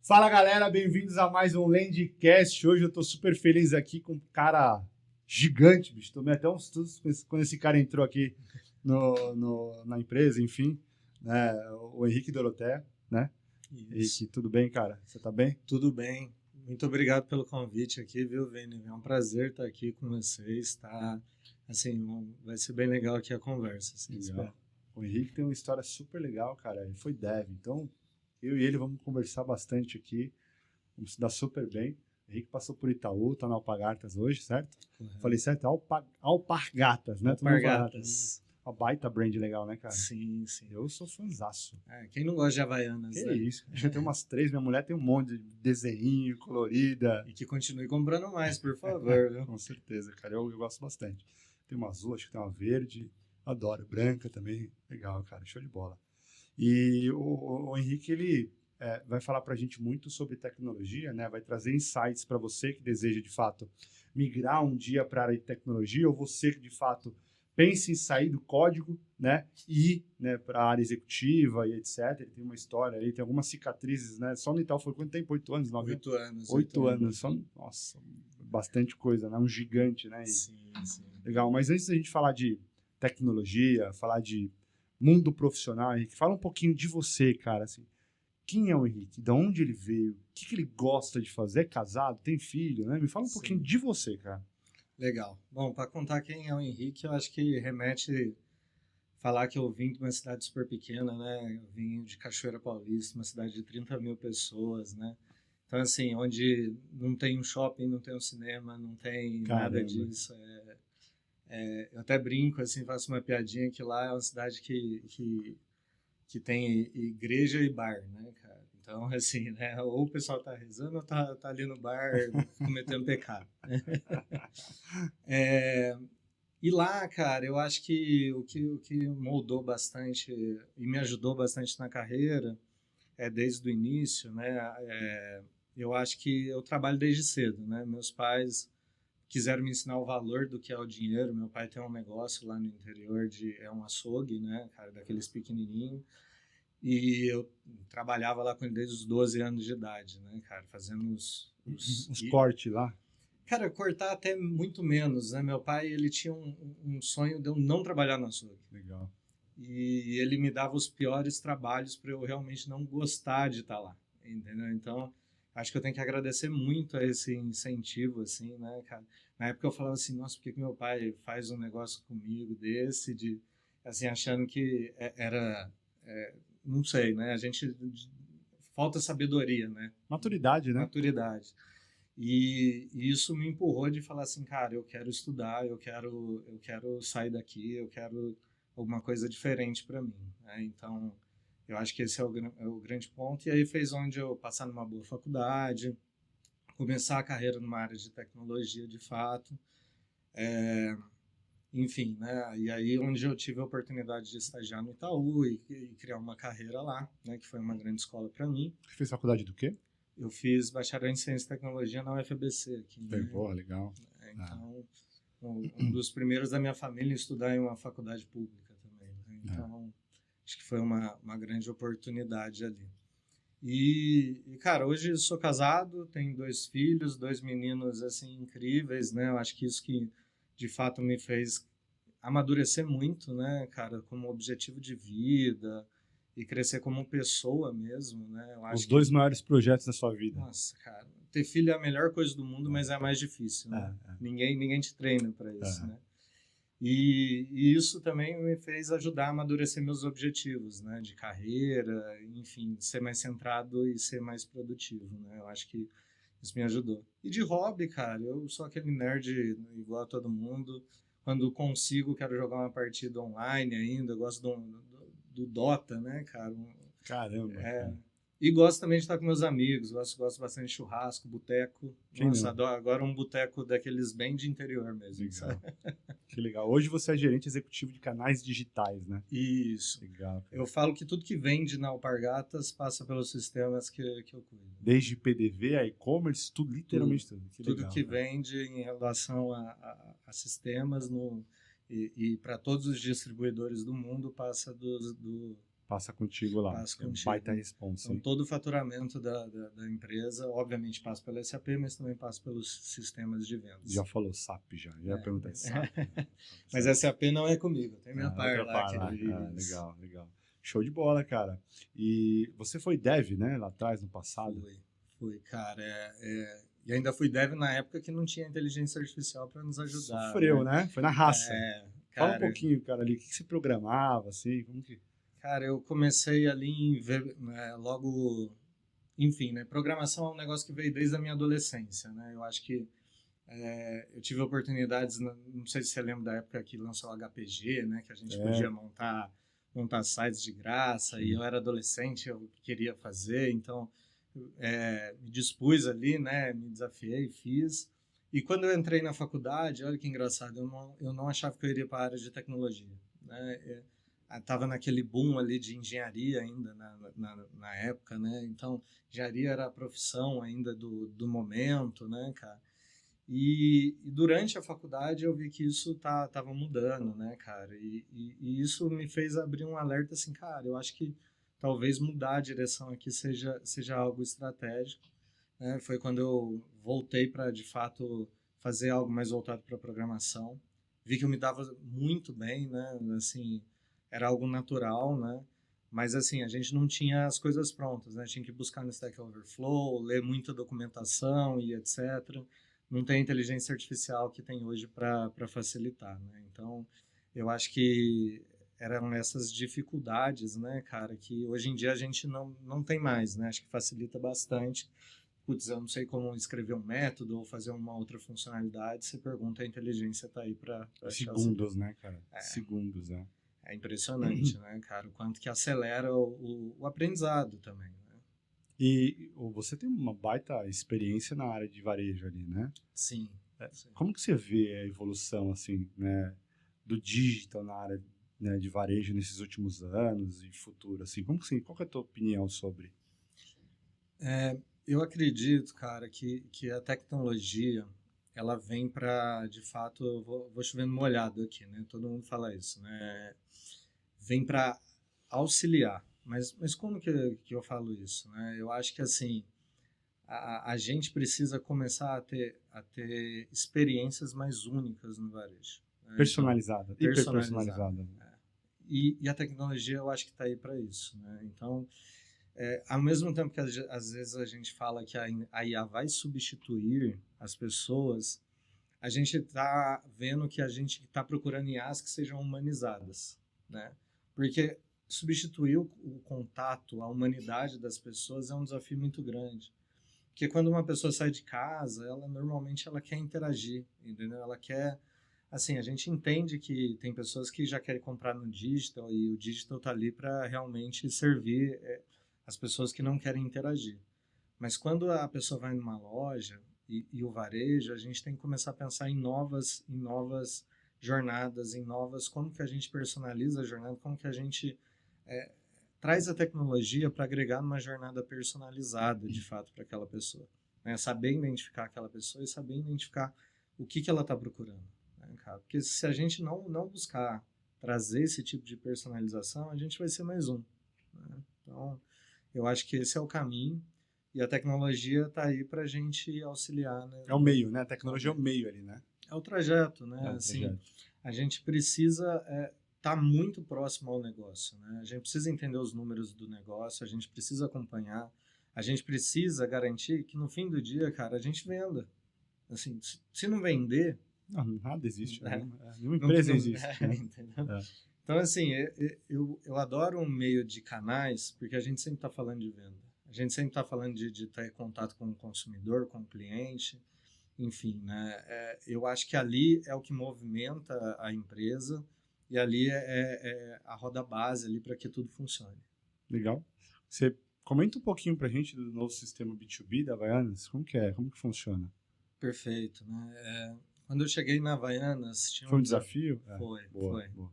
Fala galera, bem-vindos a mais um Landcast. Hoje eu tô super feliz aqui com um cara gigante, bicho. Tomei até uns sustos quando esse cara entrou aqui na empresa, enfim, né? O Henrique Dorothea, né? Isso. Henrique, tudo bem, cara? Você tá bem? Tudo bem. Muito obrigado pelo convite aqui, viu, Vini? É um prazer estar aqui com vocês, tá? Assim, vai ser bem legal aqui a conversa, assim, espero. O Henrique tem uma história super legal, cara. Ele foi dev, então eu e ele vamos conversar bastante aqui. Vamos se dar super bem. O Henrique passou por Itaú, tá na Alpargatas hoje, certo? Correto. Falei certo? Alpargatas, né? Alpargatas. Uma baita brand legal, né, cara? Sim, sim. Eu sou fãzaço. Quem não gosta de Havaianas, Que né? isso? Já tem umas 3, minha mulher tem um monte de desenho, colorida. E que continue comprando mais, por favor, viu? Com certeza, cara. Eu gosto bastante. Tem uma azul, acho que tem uma verde. Adoro. Branca também. Legal, cara. Show de bola. E o Henrique, ele vai falar pra gente muito sobre tecnologia, né? Vai trazer insights para você que deseja, de fato, migrar um dia para a área de tecnologia, ou você que, de fato, pensa em sair do código, né? E ir, né, para a área executiva e etc. Ele tem uma história aí, tem algumas cicatrizes, né? Só no Itaú foi quanto tempo? 8 anos? 9 8 anos. 8 anos. Só, nossa, bastante coisa, né? Um gigante, né? Sim, sim. Legal. Mas antes da gente falar de tecnologia, falar de mundo profissional, Henrique, fala um pouquinho de você, cara, assim. Quem é o Henrique? De onde ele veio? O que ele gosta de fazer? É casado? Tem filho, né? Me fala um pouquinho de você, cara. Legal. Bom, para contar quem é o Henrique, eu acho que remete falar que eu vim de uma cidade super pequena, né? Eu vim de Cachoeira Paulista, uma cidade de 30 mil pessoas, né? Então, assim, onde não tem um shopping, não tem um cinema, não tem nada disso. Eu até brinco, assim, faço uma piadinha que lá é uma cidade que tem igreja e bar, né, cara? Então, assim, né? Ou o pessoal tá rezando ou tá ali no bar cometendo pecado. E lá, cara, eu acho que o que moldou bastante e me ajudou bastante na carreira, desde o início, né? Eu acho que eu trabalho desde cedo, né? Meus pais quiseram me ensinar o valor do que é o dinheiro. Meu pai tem um negócio lá no interior, é um açougue, né, cara, daqueles pequenininhos. E eu trabalhava lá com ele desde os 12 anos de idade, né, cara, fazendo os cortes lá. Cara, cortar até muito menos, né? Meu pai, ele tinha um sonho de eu não trabalhar no açougue. Legal. E ele me dava os piores trabalhos para eu realmente não gostar de estar lá, entendeu? Então, acho que eu tenho que agradecer muito a esse incentivo, assim, né, cara? Na época eu falava assim, nossa, por que meu pai faz um negócio comigo desse, assim, achando que não sei, né? A gente falta sabedoria, né? Maturidade, né? Maturidade. E isso me empurrou de falar assim, cara, eu quero estudar, eu quero sair daqui, eu quero alguma coisa diferente para mim, né? Então, eu acho que esse é o grande ponto. E aí fez onde eu passar numa boa faculdade, começar a carreira numa área de tecnologia, de fato. Enfim, né? E aí onde eu tive a oportunidade de estagiar no Itaú e criar uma carreira lá, né? Que foi uma grande escola para mim. Você fez faculdade do quê? Eu fiz bacharel em Ciência e Tecnologia na UFABC aqui. Né? Pô, legal. Então, um dos primeiros da minha família a estudar em uma faculdade pública também. Né? Então, acho que foi uma grande oportunidade ali. E, cara, hoje eu sou casado, tenho 2 filhos, 2 meninos, assim, incríveis, né? Eu acho que isso que, de fato, me fez amadurecer muito, né, cara, como objetivo de vida e crescer como pessoa mesmo, né? Eu acho Os 2 maiores projetos da sua vida. Nossa, cara, ter filho é a melhor coisa do mundo, mas é a mais difícil, né? Ninguém te treina para isso, né? E isso também me fez ajudar a amadurecer meus objetivos, né? De carreira, enfim, ser mais centrado e ser mais produtivo, né? Eu acho que isso me ajudou. E de hobby, cara, eu sou aquele nerd igual a todo mundo. Quando consigo, quero jogar uma partida online ainda. Eu gosto do Dota, né, cara? Caramba. Cara. E gosto também de estar com meus amigos. Gosto bastante de churrasco, boteco. Nossa, adoro agora um boteco daqueles bem de interior mesmo. Legal. Que legal. Hoje você é gerente executivo de canais digitais, né? Isso. Legal. Cara. Eu falo que tudo que vende na Alpargatas passa pelos sistemas que eu cuido. Desde PDV a e-commerce, tudo, literalmente tudo. Tudo que vende em relação a sistemas e para todos os distribuidores do mundo passa Passa contigo lá. Passa É um contigo. baita responsa, Então, hein? todo o faturamento da empresa, obviamente, passa pelo SAP, mas também passa pelos sistemas de vendas. Já falou SAP já. Já ia perguntar SAP. Né? Mas SAP não é comigo, tem minha par outra lá. par lá. Legal, legal. Show de bola, cara. E você foi dev, né? Lá atrás, no passado. Fui, cara. E ainda fui dev na época que não tinha inteligência artificial para nos ajudar. Sofreu, né? Foi na raça. Cara, fala um pouquinho, cara, ali. O que você programava, assim? Como que... Cara, eu comecei ali logo... Enfim, né? Programação é um negócio que veio desde a minha adolescência, né? Eu acho que eu tive oportunidades, não sei se você lembra da época que lançou o HPG, né? Que a gente podia montar sites de graça, e eu era adolescente, eu queria fazer, então me dispus ali, né? Me desafiei, fiz. E quando eu entrei na faculdade, olha que engraçado, eu não achava que eu iria para a área de tecnologia, né? Estava naquele boom ali de engenharia ainda na época, né? Então, engenharia era a profissão ainda do momento, né, cara? E durante a faculdade eu vi que isso tava mudando, né, cara? E isso me fez abrir um alerta assim, cara, eu acho que talvez mudar a direção aqui seja algo estratégico, né? Foi quando eu voltei para, de fato, fazer algo mais voltado para programação. Vi que eu me dava muito bem, né? Assim, era algo natural, né? Mas, assim, a gente não tinha as coisas prontas, né? Tinha que buscar no Stack Overflow, ler muita documentação e etc. Não tem inteligência artificial que tem hoje para facilitar, né? Então, eu acho que eram essas dificuldades, né, cara, que hoje em dia a gente não tem mais, né? Acho que facilita bastante. Putz, eu não sei como escrever um método ou fazer uma outra funcionalidade, você pergunta, a inteligência está aí para Segundos, né, cara? Segundos, né? É impressionante, né, cara? O quanto que acelera o aprendizado também, né? E você tem uma baita experiência na área de varejo ali, né? Sim. Como que você vê a evolução, assim, né, do digital na área, né, de varejo nesses últimos anos e futuro, assim? Qual que é a tua opinião sobre? Eu acredito, cara, que a tecnologia, ela vem para, de fato, eu vou chovendo molhado aqui, né? Todo mundo fala isso, né? Vem para auxiliar. Mas como que eu falo isso, né? Eu acho que, assim, a gente precisa começar a ter experiências mais únicas no varejo. Né? Personalizada, então, hiper personalizada. E a tecnologia, eu acho que está aí para isso, né? Então, ao mesmo tempo que às vezes a gente fala que a IA vai substituir as pessoas, a gente está vendo que a gente está procurando IAs que sejam humanizadas, né? Porque substituir o contato, a humanidade das pessoas é um desafio muito grande. Porque quando uma pessoa sai de casa, normalmente ela quer interagir, entendeu? Ela quer... Assim, a gente entende que tem pessoas que já querem comprar no digital e o digital está ali para realmente servir as pessoas que não querem interagir. Mas quando a pessoa vai numa loja e o varejo, a gente tem que começar a pensar em novas jornadas, como que a gente personaliza a jornada, como que a gente traz a tecnologia para agregar numa jornada personalizada, de fato, para aquela pessoa. Né? Saber identificar aquela pessoa e saber identificar o que ela está procurando. Né, cara? Porque se a gente não buscar trazer esse tipo de personalização, a gente vai ser mais um. Né? Então, eu acho que esse é o caminho e a tecnologia está aí para a gente auxiliar. Né? É o meio, né? A tecnologia é o meio ali, né? É o trajeto, né? Trajeto. A gente precisa estar muito próximo ao negócio, né? A gente precisa entender os números do negócio, a gente precisa acompanhar, a gente precisa garantir que no fim do dia, cara, a gente venda. Assim, se não vender... Não, nada existe. Nenhuma empresa existe. Né? Entendeu? Então, assim, eu adoro um meio de canais, porque a gente sempre está falando de venda. A gente sempre está falando de ter contato com o consumidor, com o cliente, enfim, né? Eu acho que ali é o que movimenta a empresa e ali é a roda base ali para que tudo funcione. Legal. Você comenta um pouquinho para a gente do novo sistema B2B da Havaianas. Como que é? Como que funciona? Perfeito, né? Quando eu cheguei na Havaianas... Foi um desafio?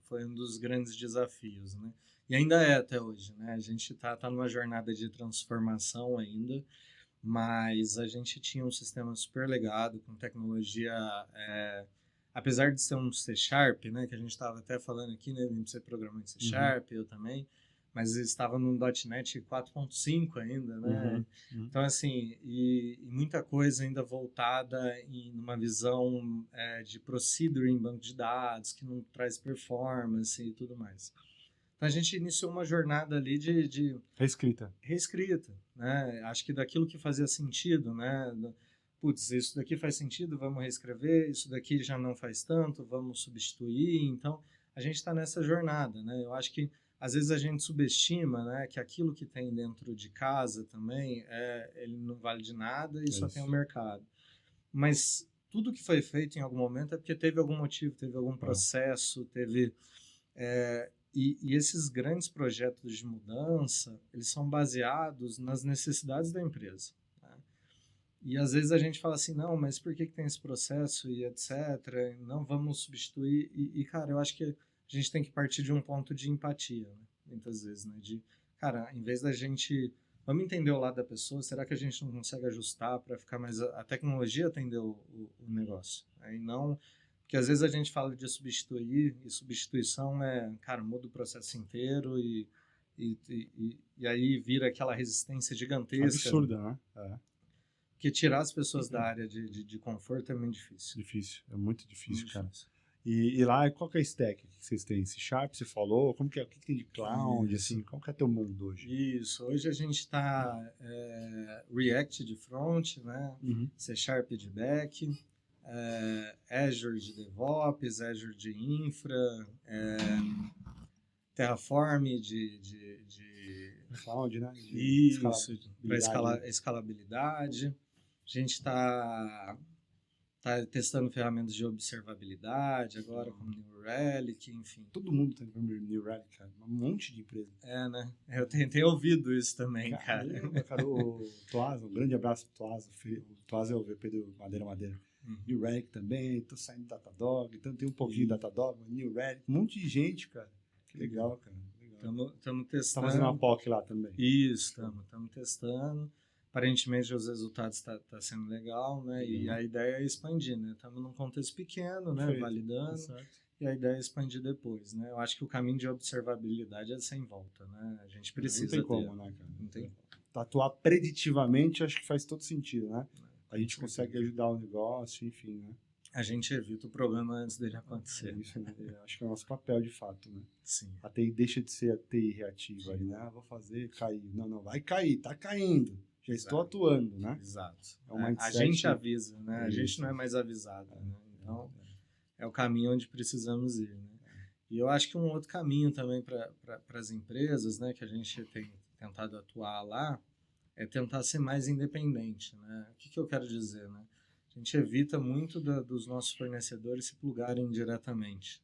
Foi um dos grandes desafios, né? E ainda é até hoje, né? A gente tá numa jornada de transformação ainda, mas a gente tinha um sistema super legado, com tecnologia... apesar de ser um C#, né? Que a gente estava até falando aqui, né? De ser programante C#, eu também. mas estava no .NET 4.5 ainda, né? Então, assim, e muita coisa ainda voltada em uma visão de procedure em banco de dados, que não traz performance e tudo mais. Então, a gente iniciou uma jornada ali de reescrita, né? Acho que daquilo que fazia sentido, né? Putz, isso daqui faz sentido, vamos reescrever, isso daqui já não faz tanto, vamos substituir. Então, a gente está nessa jornada, né? Eu acho que às vezes a gente subestima, né, que aquilo que tem dentro de casa também, ele não vale de nada e só tem o mercado. Mas tudo que foi feito em algum momento é porque teve algum motivo, teve algum processo, teve... E esses grandes projetos de mudança, eles são baseados nas necessidades da empresa. Né? E às vezes a gente fala assim, não, mas por que tem esse processo e etc. Não vamos substituir. Cara, eu acho que a gente tem que partir de um ponto de empatia, né? Muitas vezes, né? De, cara, em vez da gente... Vamos entender o lado da pessoa, será que a gente não consegue ajustar para ficar mais... A tecnologia atender o negócio. Né? E não... Porque às vezes a gente fala de substituir, e substituição cara, muda o processo inteiro e aí vira aquela resistência gigantesca. Absurda, né? Porque tirar as pessoas da área de conforto é muito difícil. Difícil, é muito difícil, cara. E lá, qual que é a stack que vocês têm? C Sharp, você falou? Como que é? O que tem de cloud, assim? Qual que é teu mundo hoje? Isso, hoje a gente está React de front, né? C Sharp de back, Azure de DevOps, Azure de infra, Terraform de cloud, né? Isso, para escalabilidade. A gente está testando ferramentas de observabilidade agora, como New Relic, enfim. Todo mundo tem New Relic, cara. Um monte de empresa. Né? Eu tenho ouvido isso também, cara. O Tuasa, um grande abraço pro Tuasa. O Tuasa é o VP do Madeira. New Relic também, tô saindo do Datadog, então tem um pouquinho de Datadog, New Relic, um monte de gente, cara. Que legal, cara. Estamos testando. Tá fazendo uma POC lá também. Isso, estamos testando. Aparentemente os resultados tá sendo legal, né? E a ideia é expandir, né? Estamos num contexto pequeno, né? Validando. E a ideia é expandir depois, né? Eu acho que o caminho de observabilidade é sem volta, né? A gente precisa. Não tem como, né, cara? Não tem como. Atuar preditivamente, acho que faz todo sentido, né? A gente consegue ajudar o negócio, enfim, né? A gente evita o problema antes dele acontecer. Isso, né? Acho que é o nosso papel, de fato, né? Sim. A TI deixa de ser a TI reativa ali, né? Vou fazer, cair. Não, vai cair, tá caindo. Já estou atuando, né? Exato. A gente avisa, né? A gente não é mais avisado, né? Então, é o caminho onde precisamos ir, né? E eu acho que um outro caminho também para as empresas, né? Que a gente tem tentado atuar lá, é tentar ser mais independente, né? O que eu quero dizer, né? A gente evita muito dos nossos fornecedores se plugarem diretamente.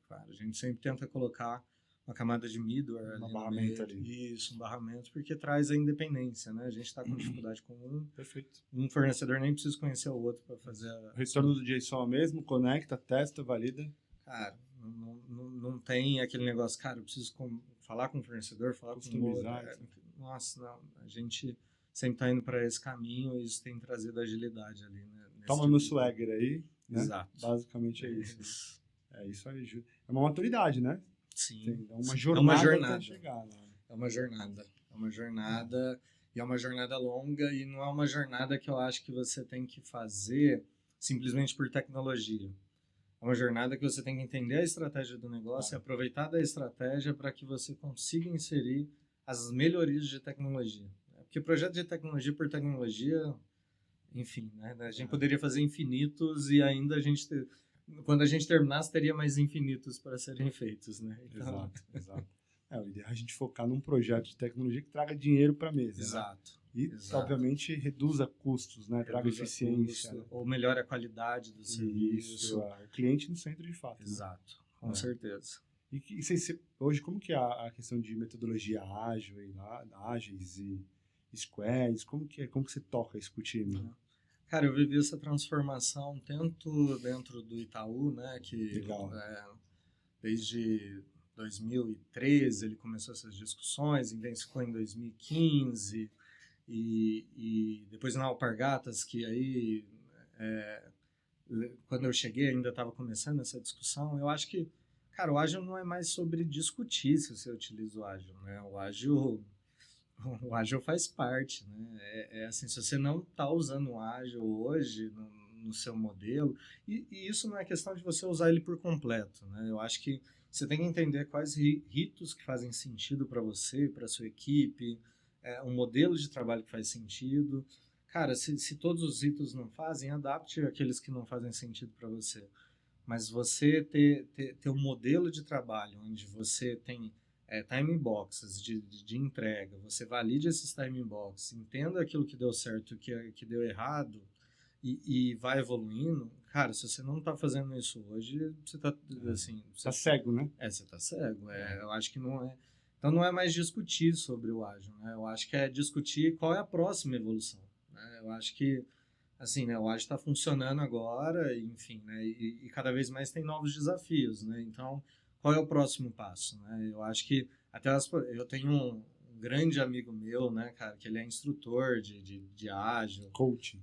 Claro, a gente sempre tenta colocar uma camada de middleware ali barramento Isso, um barramento, porque traz a independência, né? A gente está com dificuldade com Perfeito. Um fornecedor nem precisa conhecer o outro para fazer O retorno do JSON mesmo, conecta, testa, valida. Cara, não tem aquele negócio, cara, eu preciso falar com o fornecedor, falar com o outro. Nossa, não, a gente sempre está indo para esse caminho e isso tem trazido agilidade ali, né? Toma no Swagger aí, né? Exato. Basicamente é isso. Isso aí. É uma maturidade, né? Sim. É uma jornada. Até chegar, né? É uma jornada. E é uma jornada longa e não é uma jornada que eu acho que você tem que fazer simplesmente por tecnologia. É uma jornada que você tem que entender a estratégia do negócio e aproveitar da estratégia para que você consiga inserir as melhorias de tecnologia. Porque projeto de tecnologia por tecnologia, enfim, né? A gente poderia fazer infinitos e ainda quando a gente terminasse, teria mais infinitos para serem feitos, né? Então... Exato. O ideal é a gente focar num projeto de tecnologia que traga dinheiro para a mesa. Exato. Né? E, obviamente, reduza custos, né? Traga eficiência. Ou melhore a qualidade do serviço. O cliente no centro, de fato. Exato, né? Com certeza. E hoje, como que é a questão de metodologia ágil, ágeis e squares? Como que você toca isso com o time? Cara, eu vivi essa transformação tanto dentro do Itaú, né? Que legal. Desde 2013 ele começou essas discussões, intensificou em 2015 e depois na Alpargatas, que aí quando eu cheguei ainda estava começando essa discussão. Eu acho que, Cara, o ágil não é mais sobre discutir se você utiliza o ágil, né? O ágil faz parte, né? É assim, se você não está usando o ágil hoje no seu modelo, e isso não é questão de você usar ele por completo, né? Eu acho que você tem que entender quais ritos que fazem sentido para você, para sua equipe, um modelo de trabalho que faz sentido. Cara, se todos os ritos não fazem, adapte aqueles que não fazem sentido para você. Mas você ter um modelo de trabalho onde você tem time boxes de entrega, você valide esses time boxes, entenda aquilo que deu certo e que deu errado e vai evoluindo. Cara, se você não está fazendo isso hoje, você está assim, Tá cego, né? você está cego. Eu acho que não é. Então não é mais discutir sobre o ágil, né? Eu acho que é discutir qual é a próxima evolução, né? Eu acho que assim, né, o ágil está funcionando agora, enfim, né, e cada vez mais tem novos desafios, né? Então, qual é o próximo passo, né? Eu acho que eu tenho um grande amigo meu, né, cara, que ele é instrutor de ágil. Coaching.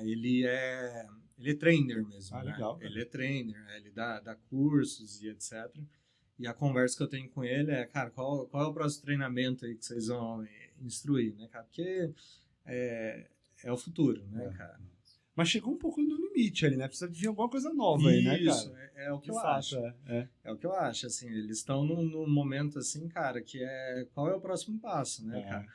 Ele é trainer mesmo, né? Legal, cara. Ele é trainer, ele dá cursos e etc. E a conversa que eu tenho com ele é, cara, qual é o próximo treinamento aí que vocês vão instruir, né, cara? Porque é o futuro, né, cara? Mas chegou um pouco no limite ali, né? Precisa de vir alguma coisa nova aí, né, cara? Isso, é o que eu acho. É o que eu acho, assim, eles estão num momento, assim, cara, que qual é o próximo passo, né, cara?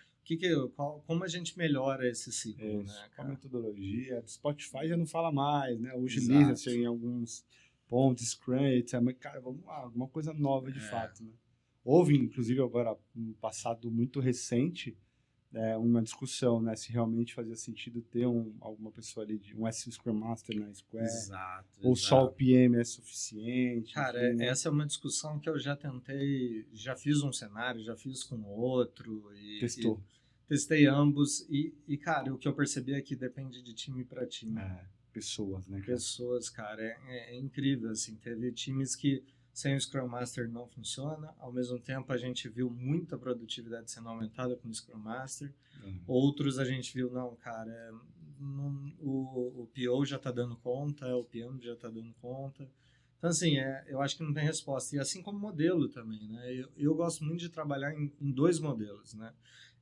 Como a gente melhora esse ciclo, né, cara? Qual a metodologia? Spotify já não fala mais, né? Utiliza-se em alguns pontos, Scrum, etc. Mas, cara, vamos lá, alguma coisa nova de fato, né? Houve, inclusive, agora, um passado muito recente, uma discussão, né, se realmente fazia sentido ter alguma pessoa ali, um Scrum Master na Square, ou só o PM é suficiente. Cara, enfim, essa é uma discussão que eu já tentei, já fiz um cenário, já fiz com outro. Testou. Testei ambos e, cara, o que eu percebi é que depende de time para time. Pessoas, né? Pessoas, cara, é incrível, assim, teve times que sem o Scrum Master não funciona. Ao mesmo tempo, a gente viu muita produtividade sendo aumentada com o Scrum Master. Outros a gente viu, não, cara, o PO já está dando conta, o PM já está dando conta. Então, assim, eu acho que não tem resposta. E assim como modelo também, né? Eu gosto muito de trabalhar em dois modelos, né?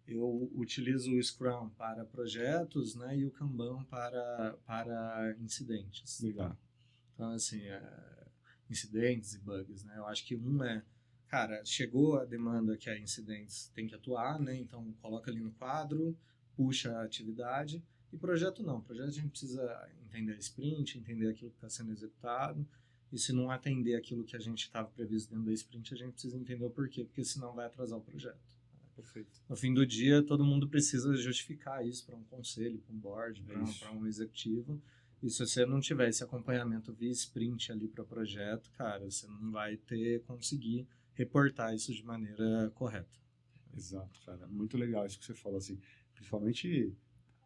Eu utilizo o Scrum para projetos, né? E o Kanban para incidentes. Legal. Tá? Então, assim, incidentes e bugs, né? Eu acho que cara, chegou a demanda que a incidentes tem que atuar, né? Então, coloca ali no quadro, puxa a atividade. E projeto não. Projeto a gente precisa entender a sprint, entender aquilo que está sendo executado. E se não atender aquilo que a gente estava previsto dentro da sprint, a gente precisa entender o porquê, porque senão vai atrasar o projeto. Perfeito. No fim do dia, todo mundo precisa justificar isso para um conselho, para um board, para um executivo. E se você não tiver esse acompanhamento via sprint ali para o projeto, cara, você não vai conseguir reportar isso de maneira correta. Exato, cara. Muito legal isso que você falou, assim. Principalmente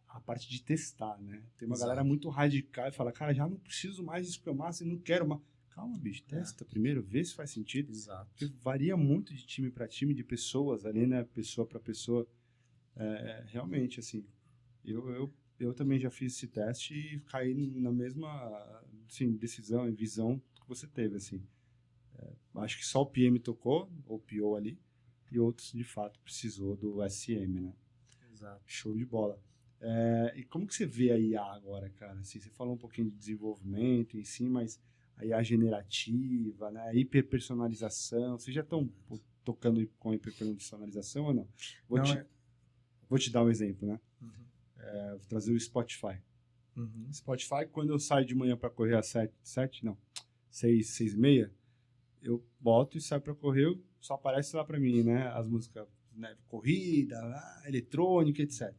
a parte de testar, né? Tem uma galera muito radical e fala, cara, já não preciso mais de Scrum Master, não quero mais. Calma, bicho, testa primeiro, vê se faz sentido. Exato. Porque varia muito de time para time, de pessoas ali, né? Pessoa para pessoa. Realmente, assim, eu também já fiz esse teste e caí na mesma assim, decisão e visão que você teve, assim. Acho que só o PM tocou, ou PO ali, e outros, de fato, precisou do SM, né? Exato. Show de bola. E como que você vê a IA agora, cara? Assim, você falou um pouquinho de desenvolvimento em si, mas a IA generativa, né? A hiperpersonalização, vocês já estão tocando com hiperpersonalização ou não? Vou te dar um exemplo, né? Vou trazer o Spotify. Spotify, quando eu saio de manhã para correr às 6h30, eu boto e saio para correr, só aparece lá para mim, né? As músicas, né? Corrida, eletrônica, etc.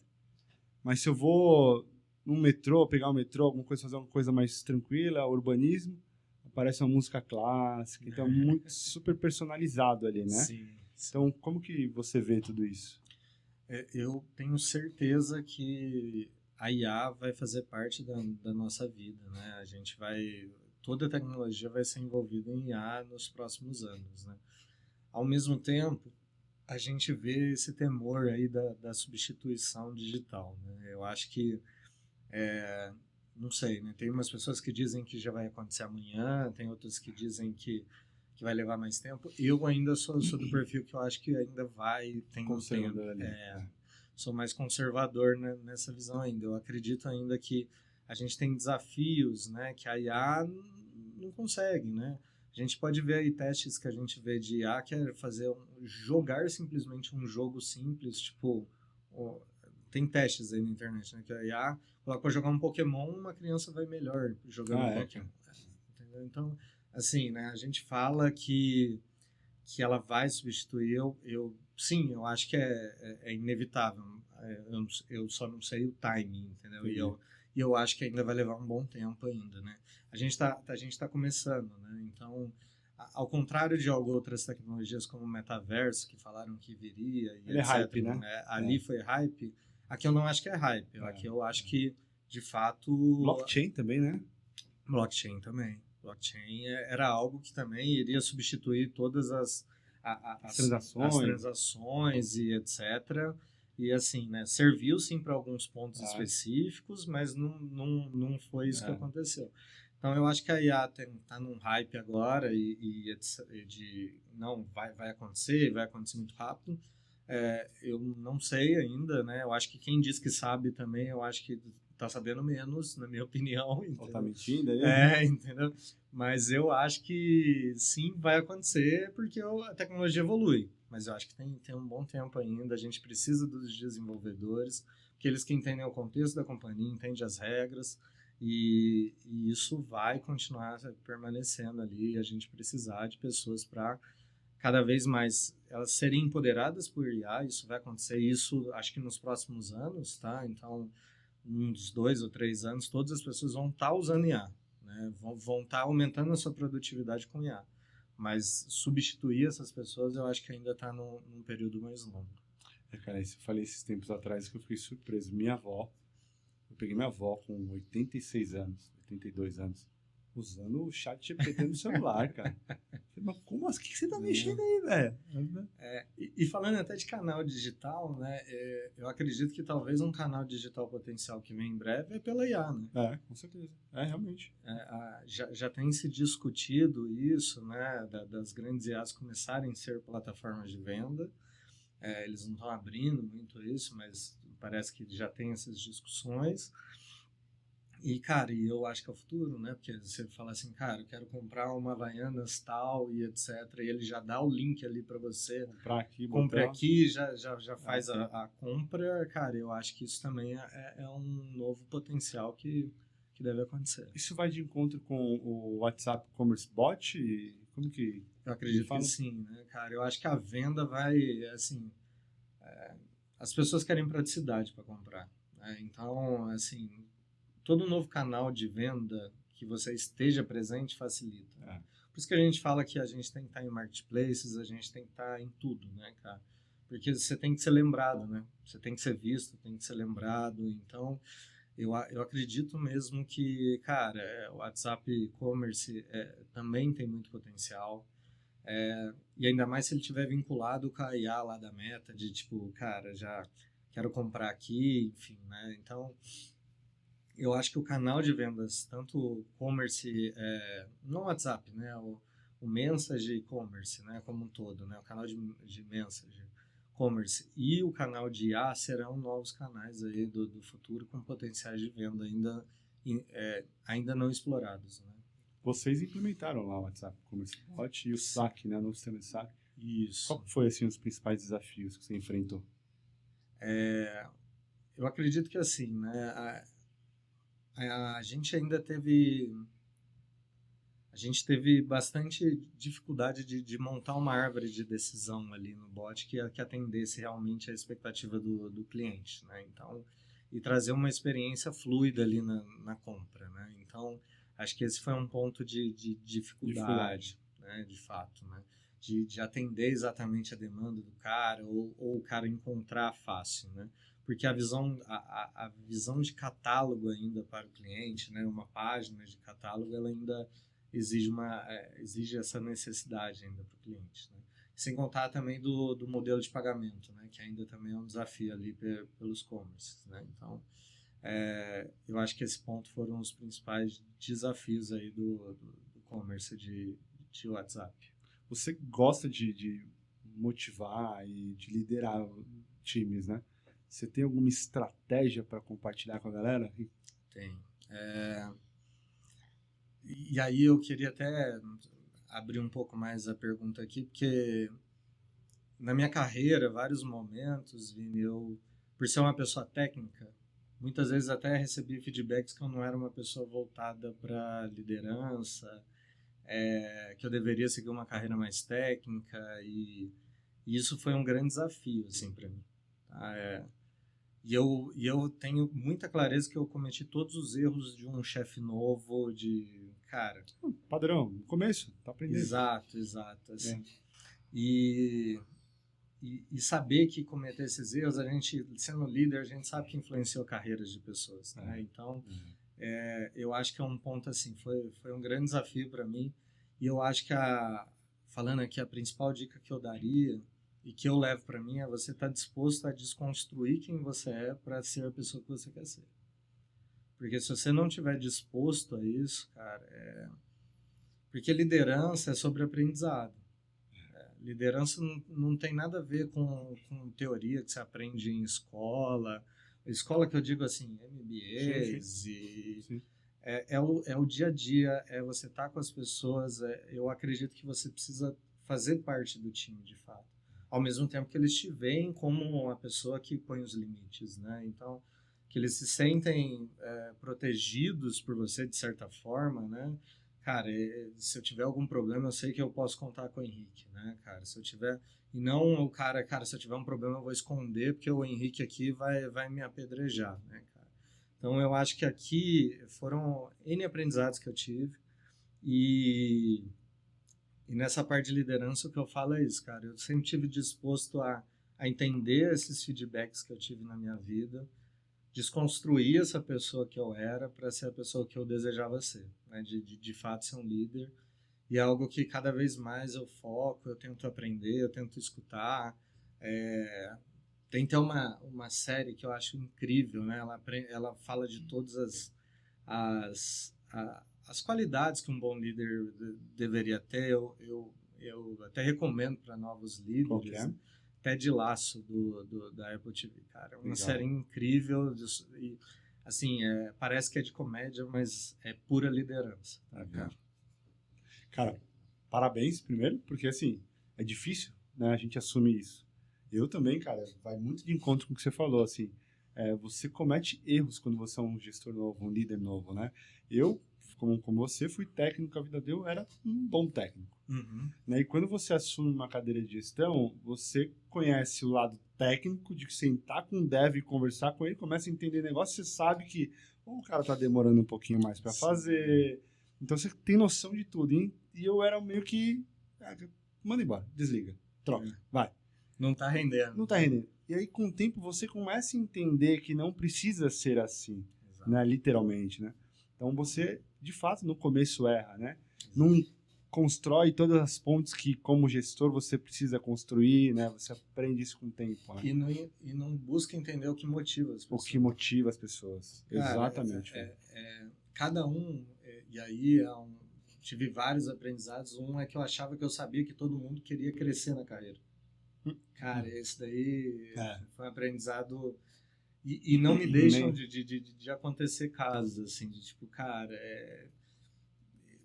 Mas se eu vou num metrô, pegar um metrô, alguma coisa, fazer uma coisa mais tranquila, urbanismo, aparece uma música clássica. Então, muito super personalizado ali, né? Sim. Então, como que você vê tudo isso? Eu tenho certeza que a IA vai fazer parte da nossa vida, né? Toda a tecnologia vai ser envolvida em IA nos próximos anos, né? Ao mesmo tempo, a gente vê esse temor aí da substituição digital, né? Eu acho que, não sei, né? Tem umas pessoas que dizem que já vai acontecer amanhã, tem outras que dizem que que vai levar mais tempo. Eu ainda sou do perfil que eu acho que ainda tem um tempo. Ali. Sou mais conservador, né, nessa visão ainda. Eu acredito ainda que a gente tem desafios, né, que a IA não consegue, né? A gente pode ver aí testes que a gente vê de IA, que é jogar simplesmente um jogo simples, tipo, tem testes aí na internet, né, que a IA coloca para jogar um Pokémon, uma criança vai melhor jogando Pokémon. Entendeu? Então, assim, né, a gente fala que ela vai substituir, sim, eu acho que é inevitável. Eu só não sei o timing, entendeu? E eu acho que ainda vai levar um bom tempo ainda, né? A gente tá começando, né? Então, ao contrário de outras tecnologias como o metaverso, que falaram que viria e Ele etc. É hype, né? Ali foi hype. Aqui eu não acho que é hype. Aqui eu acho que, de fato... Blockchain também, né? Blockchain também. Blockchain era algo que também iria substituir todas as transações e etc. E assim, né, serviu sim para alguns pontos específicos, mas não foi isso que aconteceu. Então eu acho que a IA está num hype agora não vai acontecer muito rápido. Eu não sei ainda, né? Eu acho que quem diz que sabe também, eu acho que tá sabendo menos, na minha opinião. Ou tá mentindo aí? Entendeu? Mas eu acho que sim, vai acontecer porque a tecnologia evolui. Mas eu acho que tem um bom tempo ainda. A gente precisa dos desenvolvedores, aqueles que entendem o contexto da companhia, entendem as regras, e isso vai continuar permanecendo ali. A gente precisar de pessoas para cada vez mais elas serem empoderadas por IA. Isso vai acontecer, isso acho que nos próximos anos, tá? Então, uns 2 ou 3 anos, todas as pessoas vão estar usando IA, né? Vão estar aumentando a sua produtividade com IA. Mas substituir essas pessoas, eu acho que ainda está num período mais longo. Cara, isso eu falei esses tempos atrás que eu fiquei surpreso. Eu peguei minha avó com 86 anos, 82 anos, usando o chat GPT no celular, cara. Mas como assim? O que você tá mexendo aí, velho? E falando até de canal digital, né? Eu acredito que talvez um canal digital potencial que vem em breve é pela IA, né? Com certeza. Realmente. Já tem se discutido isso, né? Das grandes IAs começarem a ser plataformas de venda. Eles não estão abrindo muito isso, mas parece que já tem essas discussões. E, cara, eu acho que é o futuro, né? Porque você fala assim, cara, eu quero comprar uma Havaianas tal e etc. E ele já dá o link ali para você. Compre aqui, já faz a compra. Cara, eu acho que isso também é um novo potencial que deve acontecer. Isso vai de encontro com o WhatsApp Commerce Bot? Como que... Eu acredito que sim, né, cara? Eu acho que a venda vai, assim... as pessoas querem praticidade para comprar, né? Então, assim... todo novo canal de venda que você esteja presente facilita. Por isso que a gente fala que a gente tem que estar em marketplaces, a gente tem que estar em tudo, né, cara? Porque você tem que ser lembrado, né? Você tem que ser visto, tem que ser lembrado. Então, eu acredito mesmo que, cara, o WhatsApp e-commerce também tem muito potencial. E ainda mais se ele estiver vinculado com a IA lá da Meta, de tipo, cara, já quero comprar aqui, enfim, né? Então... eu acho que o canal de vendas, tanto o commerce, não o WhatsApp, né, o Message e-commerce, né, como um todo, né, o canal de Message, commerce e o canal de IA serão novos canais aí do futuro com potenciais de venda ainda não explorados, né. Vocês implementaram lá o WhatsApp Commerce Bot e o SAC, né, no sistema de SAC. Isso. Qual foi, assim, os principais desafios que você enfrentou? Eu acredito que, assim, né, a gente ainda teve bastante dificuldade de montar uma árvore de decisão ali no bot que atendesse realmente a expectativa do cliente, né? Então, e trazer uma experiência fluida ali na compra, né? Então, acho que esse foi um ponto de dificuldade, né? De fato, né? De atender exatamente a demanda do cara ou o cara encontrar fácil, né? Porque a visão de catálogo ainda para o cliente, né? Uma página de catálogo, ela ainda exige essa necessidade ainda para o cliente, né? Sem contar também do modelo de pagamento, né? Que ainda também é um desafio ali pelos commerces, né? Então, eu acho que esse ponto foram os principais desafios aí do commerce de WhatsApp. você gosta de motivar e de liderar times, né? Você tem alguma estratégia para compartilhar com a galera? Tem. E aí eu queria até abrir um pouco mais a pergunta aqui, porque na minha carreira, vários momentos, Vini, eu, por ser uma pessoa técnica, muitas vezes até recebi feedbacks que eu não era uma pessoa voltada para liderança, que eu deveria seguir uma carreira mais técnica, e isso foi um grande desafio, assim, para mim. Tá? E eu tenho muita clareza que eu cometi todos os erros de um chefe novo, cara... Padrão, no começo, tá aprendendo. Exato, assim. E saber que cometer esses erros, a gente, sendo líder, a gente sabe que influenciou carreiras de pessoas, né? Então, eu acho que é um ponto, assim, foi um grande desafio para mim, e eu acho que, falando aqui, a principal dica que eu daria, e que eu levo para mim, é você estar disposto a desconstruir quem você é para ser a pessoa que você quer ser. Porque se você não estiver disposto a isso, cara, porque liderança é sobre aprendizado. Liderança não tem nada a ver com teoria que você aprende em escola. Escola que eu digo assim, MBAs, Sim. É o dia a dia, é você estar com as pessoas. Eu acredito que você precisa fazer parte do time, de fato. Ao mesmo tempo que eles te veem como uma pessoa que põe os limites, né? Então, que eles se sentem protegidos por você, de certa forma, né? Cara, se eu tiver algum problema, eu sei que eu posso contar com o Henrique, né, cara? Se eu tiver... E não o cara, se eu tiver um problema, eu vou esconder, porque o Henrique aqui vai me apedrejar, né, cara? Então, eu acho que aqui foram N aprendizados que eu tive. E nessa parte de liderança, o que eu falo é isso, cara. Eu sempre tive disposto a entender esses feedbacks que eu tive na minha vida, desconstruir essa pessoa que eu era para ser a pessoa que eu desejava ser, né? De fato ser um líder. E é algo que cada vez mais eu foco, eu tento aprender, eu tento escutar. Tem até uma série que eu acho incrível, né? Ela fala de todas as qualidades que um bom líder deveria ter. Eu até recomendo para novos líderes. Qual que é? Ted Lasso da Apple TV, cara. É uma Legal. série incrível e, assim, parece que é de comédia, mas é pura liderança. Tá, cara? Cara, parabéns primeiro, porque assim, é difícil, né, a gente assumir isso. Eu também, cara, vai muito de encontro com o que você falou, assim, você comete erros quando você é um gestor novo, um líder novo, né? Eu, como você, fui técnico, a vida deu, era um bom técnico. Uhum. Né? E quando você assume uma cadeira de gestão, você conhece o lado técnico de sentar com o dev e conversar com ele, começa a entender negócio, você sabe que o cara tá demorando um pouquinho mais para fazer. Então você tem noção de tudo. E eu era meio que manda embora, desliga, troca, vai. Não tá rendendo. Não tá rendendo. E aí com o tempo você começa a entender que não precisa ser assim, né, literalmente, né? Então você, de fato, no começo erra, né? Não constrói todas as pontes que, como gestor, você precisa construir, né? Você aprende isso com o tempo, né? E não busca entender o que motiva as pessoas. O que motiva as pessoas. Cara, exatamente. Cada um, e aí tive vários aprendizados. Um é que eu achava que eu sabia que todo mundo queria crescer na carreira. Cara, esse daí foi um aprendizado... E não me deixam de acontecer casos, assim, de tipo, cara,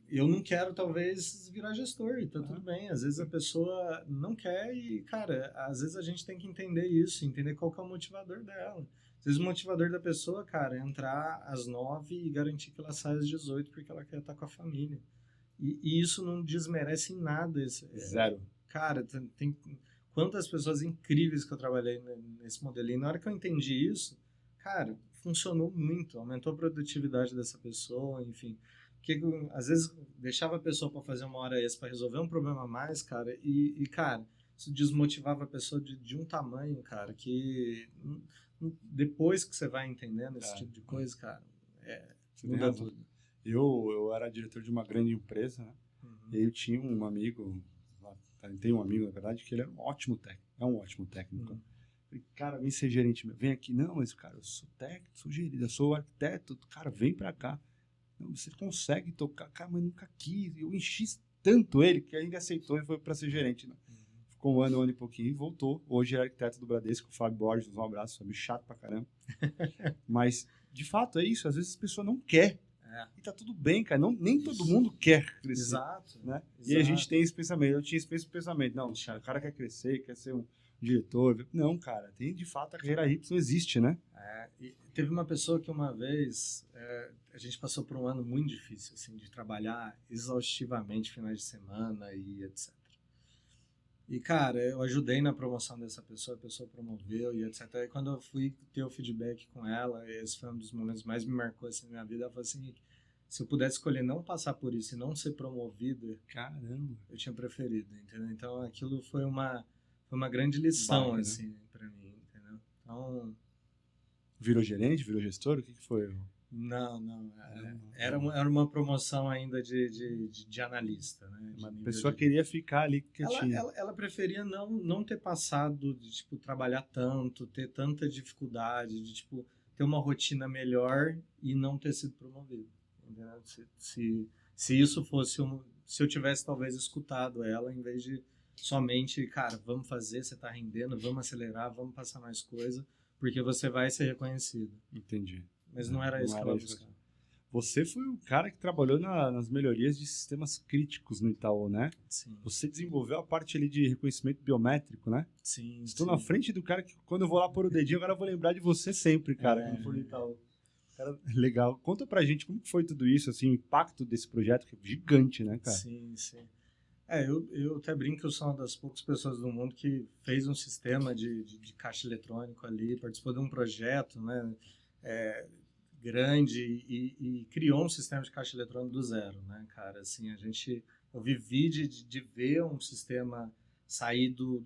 eu não quero, talvez, virar gestor, e tá tudo bem. Às vezes a pessoa não quer e, cara, às vezes a gente tem que entender isso, entender qual que é o motivador dela. Às vezes o motivador da pessoa, cara, é entrar às 9 e garantir que ela saia às 18 porque ela quer estar com a família. E isso não desmerece em nada. Zero. Cara, tem quantas pessoas incríveis que eu trabalhei nesse modelinho. Na hora que eu entendi isso, cara, funcionou muito, aumentou a produtividade dessa pessoa, enfim. Porque às vezes deixava a pessoa para fazer uma hora extra para resolver um problema a mais, cara, cara, isso desmotivava a pessoa de um tamanho, cara, que depois que você vai entendendo esse tipo de coisa, cara, muda tudo. Eu era diretor de uma grande empresa, né? E aí eu tinha um amigo, tem um amigo, na verdade, que ele é um ótimo técnico. Falei, cara, vem ser gerente, vem aqui. Não, mas, cara, eu sou técnico, sou gerente, eu sou arquiteto, cara, vem pra cá. Não, você consegue tocar, cara, mas nunca quis. Eu enchi tanto ele que ainda aceitou e foi para ser gerente, né? Ficou um ano e pouquinho e voltou. Hoje é arquiteto do Bradesco, o Fábio Borges, um abraço, Fábio, chato pra caramba. Mas, de fato, é isso. Às vezes a pessoa não quer. E tá tudo bem, cara. Nem todo mundo quer crescer. Exato. Né? Exato. E a gente tem esse pensamento. Eu tinha esse pensamento. Não, cara, o cara quer crescer, quer ser um diretor. Não, cara. Tem, de fato, a carreira Y existe, né? E teve uma pessoa que uma vez... a gente passou por um ano muito difícil, assim, de trabalhar exaustivamente finais de semana e etc. E, cara, eu ajudei na promoção dessa pessoa, a pessoa promoveu e etc. E quando eu fui ter o feedback com ela, esse foi um dos momentos que mais me marcou assim, na minha vida, ela falou assim, se eu pudesse escolher não passar por isso e não ser promovida, caramba, eu tinha preferido, entendeu? Então, aquilo foi uma grande lição, assim, pra mim, entendeu? Então... Virou gerente, virou gestor? O que foi? Não. Era uma promoção ainda de analista, né? A pessoa queria ficar ali quietinha. Ela preferia não ter passado de, tipo, trabalhar tanto, ter tanta dificuldade, de, tipo, ter uma rotina melhor e não ter sido promovido. Entendeu? Se isso fosse se eu tivesse, talvez, escutado ela, em vez de somente, cara, vamos fazer, você está rendendo, vamos acelerar, vamos passar mais coisa, porque você vai ser reconhecido. Entendi. Mas não era isso que ela buscava. Você foi o cara que trabalhou nas melhorias de sistemas críticos no Itaú, né? Sim. Você desenvolveu a parte ali de reconhecimento biométrico, né? Sim. Estou na frente do cara que, quando eu vou lá pôr o dedinho, agora eu vou lembrar de você sempre, cara, quando for no Itaú. Cara, legal. Conta pra gente como que foi tudo isso, assim, o impacto desse projeto, que é gigante, né, cara? Sim. Eu até brinco que eu sou uma das poucas pessoas do mundo que fez um sistema de caixa eletrônico ali, participou de um projeto, né? Grande e criou um sistema de caixa eletrônico do zero, né, cara? Assim, eu vivi de ver um sistema sair do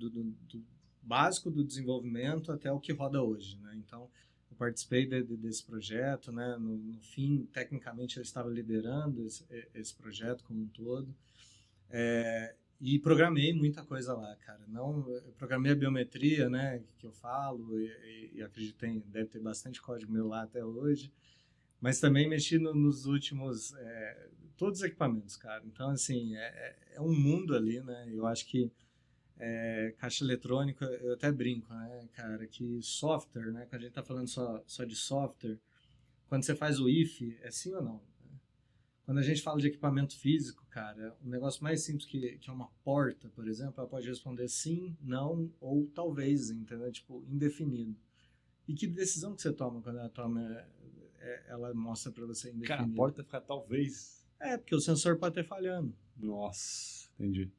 básico do desenvolvimento até o que roda hoje, né? Então, eu participei desse projeto, né? No fim, tecnicamente, eu estava liderando esse projeto como um todo. E programei muita coisa lá, cara. Eu programei a biometria, né, que eu falo, e acredito que deve ter bastante código meu lá até hoje. Mas também mexi nos últimos, todos os equipamentos, cara. Então, assim, é um mundo ali, né? Eu acho que caixa eletrônica, eu até brinco, né, cara, que software, né? Quando a gente tá falando só de software, quando você faz o if, é sim ou não? Quando a gente fala de equipamento físico, cara, um negócio mais simples que é uma porta, por exemplo, ela pode responder sim, não ou talvez, entendeu? Tipo, indefinido. E que decisão que você toma quando ela toma, ela mostra para você indefinido? Cara, a porta fica talvez... porque o sensor pode estar falhando. Nossa, entendi.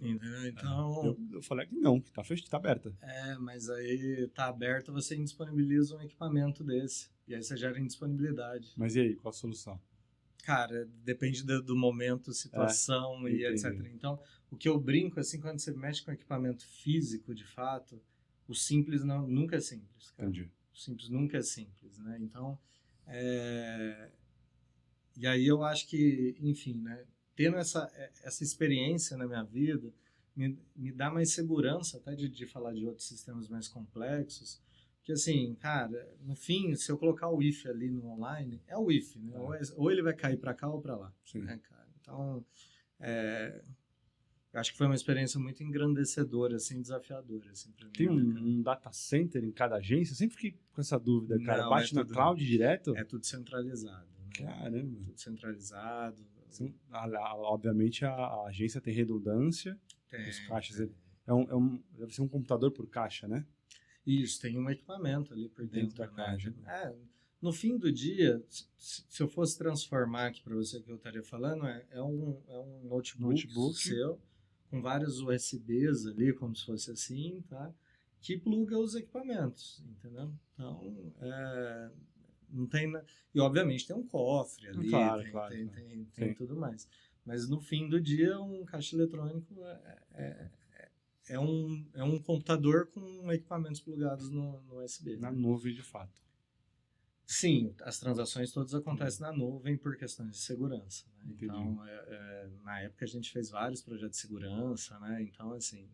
Entendeu? Então... Eu falei que não, que tá fechada, tá aberta. Mas aí tá aberta, você indisponibiliza um equipamento desse. E aí você gera indisponibilidade. Mas e aí, qual a solução? Cara, depende do momento, situação e etc. Então, o que eu brinco, assim, quando você mexe com equipamento físico, de fato, o simples nunca é simples, cara. Entendi. O simples nunca é simples, né? Então, e aí eu acho que, enfim, né? Tendo essa experiência na minha vida, me dá mais segurança até de falar de outros sistemas mais complexos. Porque, assim, cara, no fim, se eu colocar o if ali no online, é o if, né? Ou ele vai cair para cá ou para lá. Sim. Né, cara? Então, eu acho que foi uma experiência muito engrandecedora, assim, desafiadora, assim, pra mim. Tem um data center em cada agência? Eu sempre fiquei com essa dúvida, cara. Não, bate na cloud direto? É tudo centralizado. Né? Caramba. Tudo centralizado. Obviamente, a agência tem redundância. Os caixas... deve ser um computador por caixa, né? Isso, tem um equipamento ali por dentro da caixa. No fim do dia, se eu fosse transformar aqui para você que eu estaria falando, é um notebook seu, com vários USBs ali, como se fosse assim, tá? Que pluga os equipamentos, entendeu? Então, não tem... E, obviamente, tem um cofre ali, tem tudo mais. Mas, no fim do dia, um caixa eletrônico é um computador com equipamentos plugados no USB. Na nuvem, de fato. Sim, as transações todas acontecem na nuvem por questões de segurança. Né? Então, na época a gente fez vários projetos de segurança, né? Então, assim,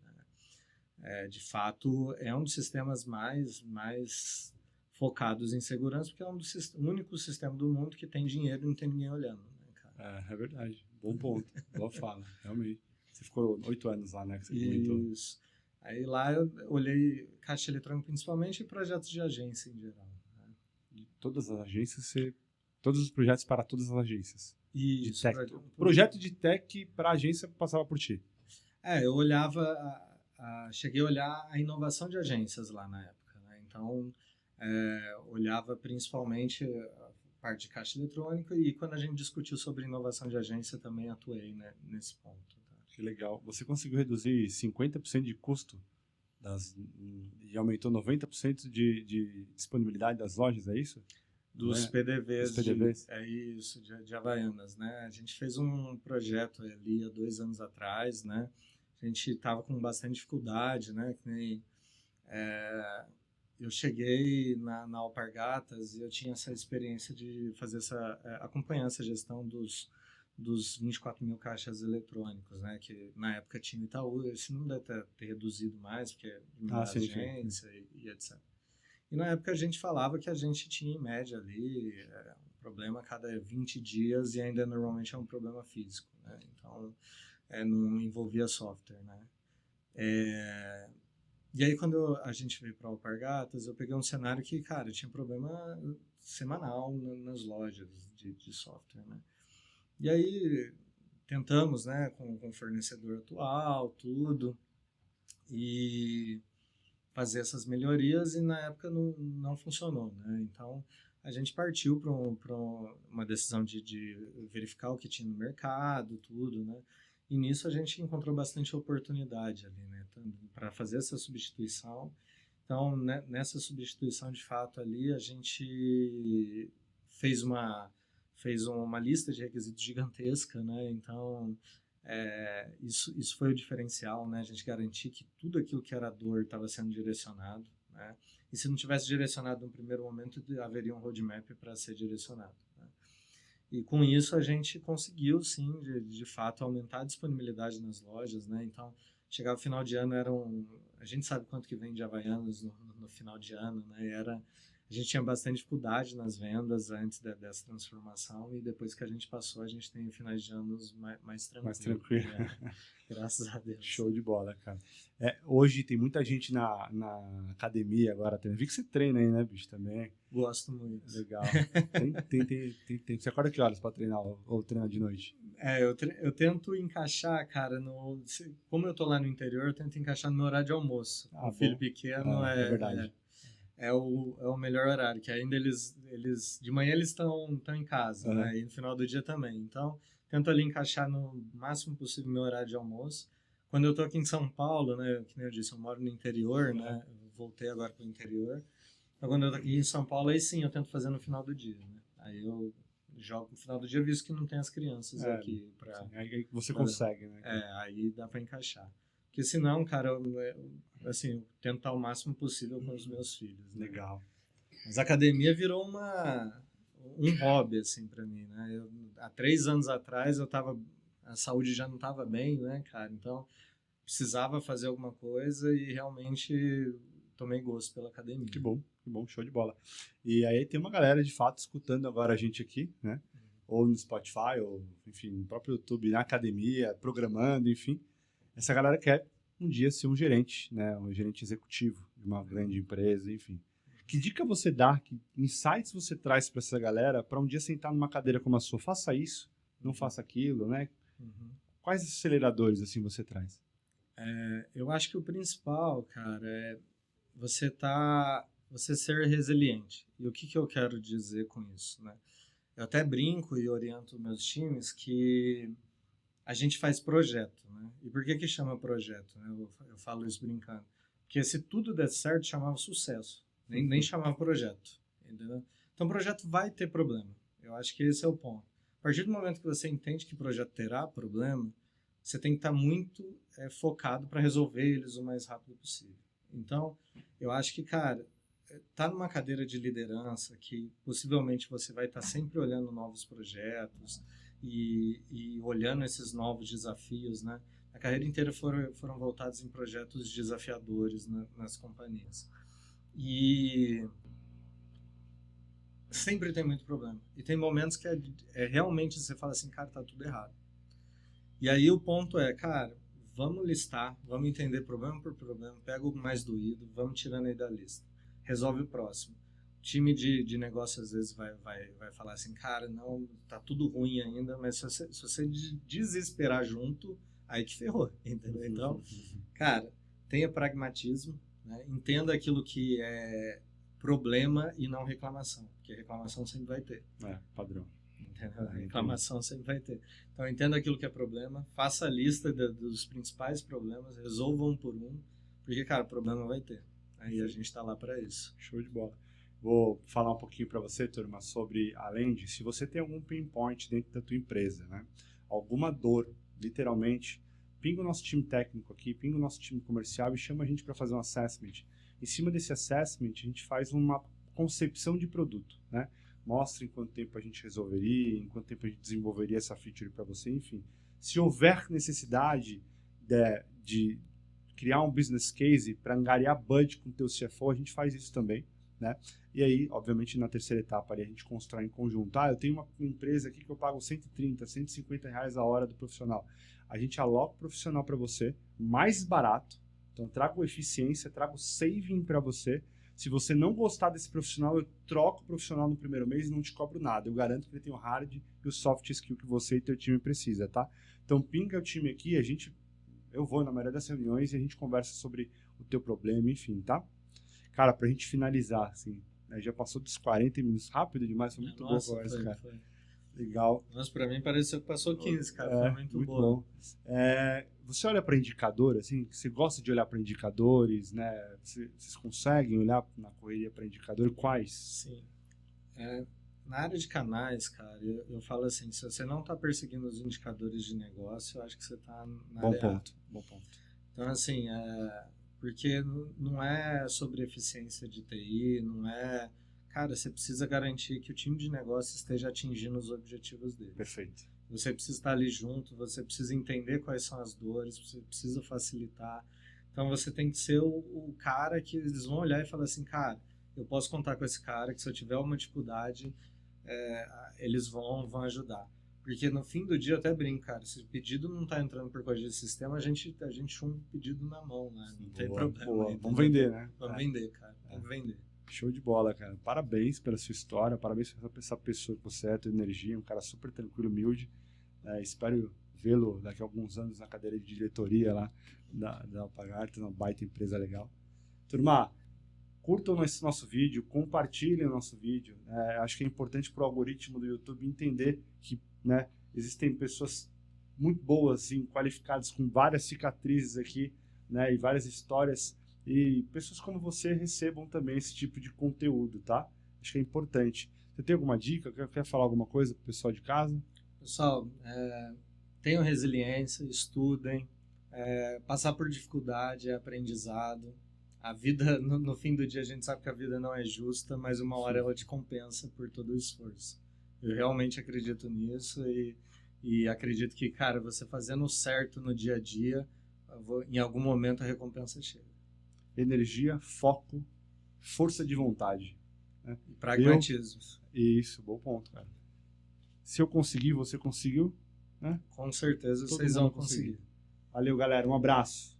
de fato, é um dos sistemas mais focados em segurança, porque é o único sistema do mundo que tem dinheiro e não tem ninguém olhando. Né, cara? É verdade. Bom ponto. Boa fala, realmente. Você ficou 8 anos lá, né? Que você comentou. Isso. Aí lá eu olhei caixa eletrônica principalmente e projetos de agência em geral. Né? De todas as agências, todos os projetos para todas as agências. De Isso. tech. Projeto de tech para agência passava por ti. Eu olhava, cheguei a olhar a inovação de agências lá na época. Né? Então, olhava principalmente a parte de caixa eletrônica e quando a gente discutiu sobre inovação de agência também atuei, né, nesse ponto. Tá? Que legal. Você conseguiu reduzir 50% de custo e aumentou 90% de disponibilidade das lojas, é isso? Dos PDVs. Dos PDVs. É isso, de Havaianas, né? A gente fez um projeto ali há 2 anos atrás, né? A gente estava com bastante dificuldade, né? Que nem, eu cheguei na Alpargatas e eu tinha essa experiência de fazer acompanhar essa gestão dos 24 mil caixas eletrônicos, né? Que na época tinha o Itaú, esse não deve ter reduzido mais, porque é agência e etc. E na época a gente falava que a gente tinha em média ali um problema a cada 20 dias e ainda normalmente é um problema físico, né? Então, não envolvia software, né? E aí quando a gente veio para o Alpargatas, eu peguei um cenário que, cara, tinha problema semanal nas lojas de software, né? E aí tentamos, né, com o fornecedor atual, tudo, e fazer essas melhorias e na época não funcionou, né? Então a gente partiu para uma decisão de verificar o que tinha no mercado, tudo, né? E nisso a gente encontrou bastante oportunidade ali, né? Para fazer essa substituição. Então, né, nessa substituição de fato ali, a gente fez uma lista de requisitos gigantesca, né? Então isso foi o diferencial, né? A gente garantir que tudo aquilo que era dor estava sendo direcionado, né? E se não tivesse direcionado no primeiro momento, haveria um roadmap para ser direcionado, né? E com isso a gente conseguiu, sim, de fato, aumentar a disponibilidade nas lojas, né? Então, chegava o final de ano, a gente sabe quanto que vende Havaianas no final de ano, né? A gente tinha bastante dificuldade nas vendas antes dessa transformação e depois que a gente passou, a gente tem finais de anos mais tranquilos. Mais tranquilo. Né? Graças a Deus. Show de bola, cara. Hoje tem muita gente na academia agora. Vi que você treina aí, né, bicho, também. Gosto muito. Legal. Tem. Você acorda que horas para treinar ou treina de noite? Eu tento encaixar, cara, como eu tô lá no interior, eu tento encaixar no meu horário de almoço. O filho pequeno é verdade. É o melhor horário, que ainda de manhã eles estão em casa, né? E no final do dia também. Então, tento ali encaixar no máximo possível meu horário de almoço. Quando eu tô aqui em São Paulo, né? Que nem eu disse, eu moro no interior, né? Eu voltei agora pro interior. Então, quando eu tô aqui em São Paulo, aí sim, eu tento fazer no final do dia, né? Aí eu jogo no final do dia, visto que não tem as crianças aqui. Aí você consegue, né? Aí dá para encaixar. Porque senão, cara, eu tento estar o máximo possível com os meus filhos. Né? Legal. Mas a academia virou um hobby, assim, para mim, né? Há 3 anos atrás, a saúde já não estava bem, né, cara? Então, precisava fazer alguma coisa e realmente tomei gosto pela academia. Que bom, show de bola. E aí tem uma galera, de fato, escutando agora a gente aqui, né? Ou no Spotify, ou, enfim, no próprio YouTube, na academia, programando, enfim. Essa galera quer um dia ser um gerente, né? Um gerente executivo de uma grande empresa, enfim. Que dica você dá, que insights você traz para essa galera para um dia sentar numa cadeira como a sua? Faça isso, não faça aquilo, né? Quais aceleradores, assim, você traz? Eu acho que o principal, cara, é você ser resiliente. E o que eu quero dizer com isso, né? Eu até brinco e oriento meus times que a gente faz projeto, né? E por que chama projeto? Né? Eu falo isso brincando. Porque se tudo der certo, chamava sucesso. Nem chamava projeto, entendeu? Então, o projeto vai ter problema. Eu acho que esse é o ponto. A partir do momento que você entende que o projeto terá problema, você tem que estar muito focado para resolver eles o mais rápido possível. Então, eu acho que, cara, tá numa cadeira de liderança que possivelmente você vai estar sempre olhando novos projetos e olhando esses novos desafios, né? A carreira inteira foram voltados em projetos desafiadores nas companhias. E Sempre tem muito problema. E tem momentos que realmente você fala assim, cara, tá tudo errado. E aí o ponto é, cara, vamos listar, vamos entender problema por problema, pega o mais doído, vamos tirando aí da lista. Resolve o próximo. O time de negócio às vezes vai falar assim, cara, não, tá tudo ruim ainda, mas se você desesperar junto, aí que ferrou, entendeu? Então, cara, tenha pragmatismo, né? Entenda aquilo que é problema e não reclamação, porque reclamação sempre vai ter. Padrão. Entendeu? Reclamação sempre vai ter. Então, entenda aquilo que é problema, faça a lista dos principais problemas, resolva um por um, porque, cara, problema vai ter. Aí a gente está lá para isso. Show de bola. Vou falar um pouquinho para você, turma, sobre além de se você tem algum pain point dentro da tua empresa, né? Alguma dor, literalmente, pinga o nosso time técnico aqui, pinga o nosso time comercial e chama a gente para fazer um assessment. Em cima desse assessment, a gente faz uma concepção de produto, né? Mostra em quanto tempo a gente resolveria, em quanto tempo a gente desenvolveria essa feature para você, enfim. Se houver necessidade de criar um business case para angariar budget com o teu CFO, a gente faz isso também, né? E aí, obviamente, na terceira etapa ali, a gente constrói em conjunto. Eu tenho uma empresa aqui que eu pago 130, 150 reais a hora do profissional. A gente aloca o profissional para você, mais barato. Então, trago eficiência, trago saving para você. Se você não gostar desse profissional, eu troco o profissional no primeiro mês e não te cobro nada. Eu garanto que ele tem o hard e o soft skill que você e teu time precisa, tá? Então, pinga o time aqui, eu vou na maioria das reuniões e a gente conversa sobre o teu problema, enfim, tá? Cara, pra gente finalizar, assim, né, já passou dos 40 minutos, rápido demais, foi muito boa a conversa, cara. Foi. Legal. Nossa, pra mim pareceu que passou 15, cara, foi muito boa. Bom. Você olha para indicador, assim, você gosta de olhar para indicadores, né? Vocês conseguem olhar na correria para indicador? Quais? Sim. Na área de canais, cara, eu falo assim, se você não está perseguindo os indicadores de negócio, eu acho que você está na área errada. Bom ponto. Então, assim, porque não é sobre eficiência de TI, não é... Cara, você precisa garantir que o time de negócio esteja atingindo os objetivos dele. Perfeito. Você precisa estar ali junto, você precisa entender quais são as dores, você precisa facilitar. Então, você tem que ser o cara que eles vão olhar e falar assim, cara, eu posso contar com esse cara, que se eu tiver uma dificuldade, eles vão ajudar. Porque no fim do dia, eu até brinco, cara, se o pedido não está entrando por causa de sistema, a gente chuma o pedido na mão, né? Não tem problema. Boa. Vamos vender, né? Vamos vender, cara. Vamos vender. Show de bola, cara. Parabéns pela sua história, parabéns por essa pessoa que você é, tua energia, um cara super tranquilo, humilde. Espero vê-lo daqui a alguns anos na cadeira de diretoria lá da Alpagares, uma baita empresa legal. Turma, curtam esse nosso vídeo, compartilhem o nosso vídeo. Acho que é importante para o algoritmo do YouTube entender que, né, existem pessoas muito boas, assim, qualificadas, com várias cicatrizes aqui, né, e várias histórias. E pessoas como você recebam também esse tipo de conteúdo, tá? Acho que é importante. Você tem alguma dica? Quer falar alguma coisa pro pessoal de casa? Pessoal, tenham resiliência, estudem, passar por dificuldade é aprendizado. A vida, no fim do dia, a gente sabe que a vida não é justa, mas uma hora ela te compensa por todo o esforço. Eu realmente acredito nisso e acredito que, cara, você fazendo o certo no dia a dia, em algum momento a recompensa chega. Energia, foco, força de vontade. Né? E pragmatismo. Isso, bom ponto, cara. Se eu conseguir, você conseguiu, né? Com certeza vocês vão conseguir. Valeu, galera. Um abraço.